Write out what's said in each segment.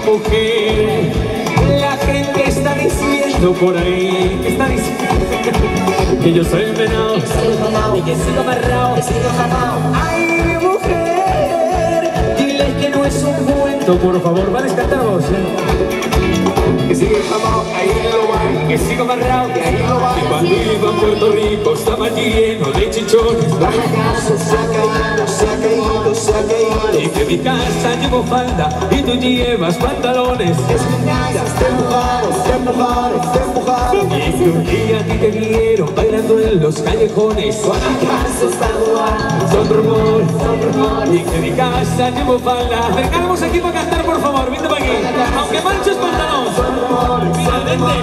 Mujer, la gente está diciendo por ahí, está diciendo que yo soy venado y que sigo amarrado, Ay, mi mujer, dile que no es un cuento, por favor, ¿vale? Cantamos, que sigue mamado, ahí lo va, que sigo amarrado, que ahí lo va. Y cuando iba a Puerto Rico estaba lleno de chichones. La casa se ha caído, se ha caído, se ha caído. Y que mi casa llevo falda y tú llevas pantalones. Es mi casa, te empujaron, te empujaron, te empujaron. Y que un día a ti te vieron bailando en los callejones. ¿Acaso está jugando? Son rumores, y que mi casa llevo falda. Acercamos aquí para cantar, por favor, vente para aquí. Aunque manches pantalón. Mira, vente.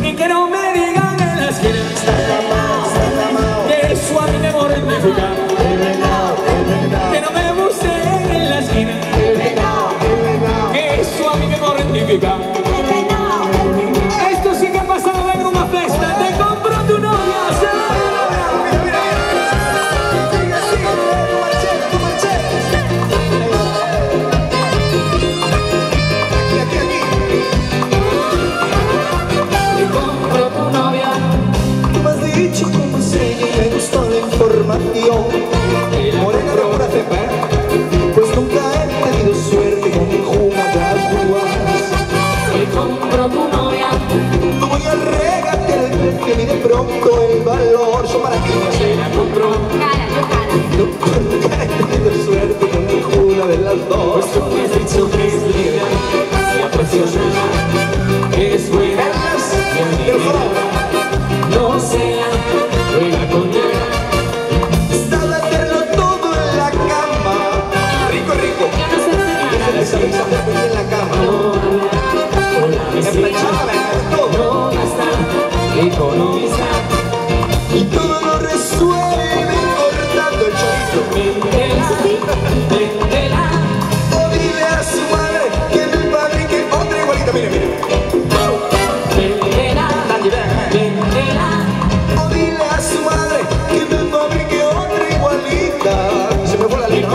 Y que no me digan en la esquina que eso a mí me mortifica. Que no me busquen en la esquina que eso a mí me mortifica. Esto sí que ha pasado en una fiesta. Te compro tu novia. Información morena de pura cepa, pues nunca he tenido suerte con mi jugadas guapas. Te compro tu novia. No voy a regatear el precio ni de pronto el valor. Yo para ti Se la compro. nunca he tenido suerte con ninguna de las dos. Pues tú me has dicho que es linda y apasionada, que es buena y admirada. No sea buena con ella. En la cama, no basta economizar y todo lo resuelve cortando el chorizo. Véndela. O dile a su madre que me fabrique otra igualita. Mire, mire. Véndela. O dile a su madre que me fabrique otra igualita. Se me fue la línea.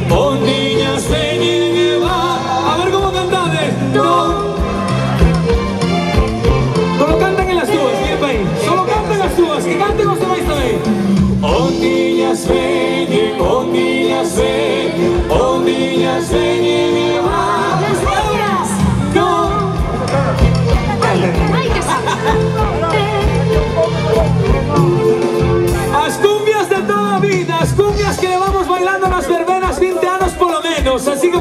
Ondiñas veñen e va. A ver cómo cantades. No lo cantan en las tubas, miren para ahí. Solo cantan las tubas, que canten los demás también. Ondiñas veñen e va. Las negras. No. Ay, qué Las cumbias de toda vida, las cumbias que le vamos bailando a las verbenas 20 años por lo menos, así que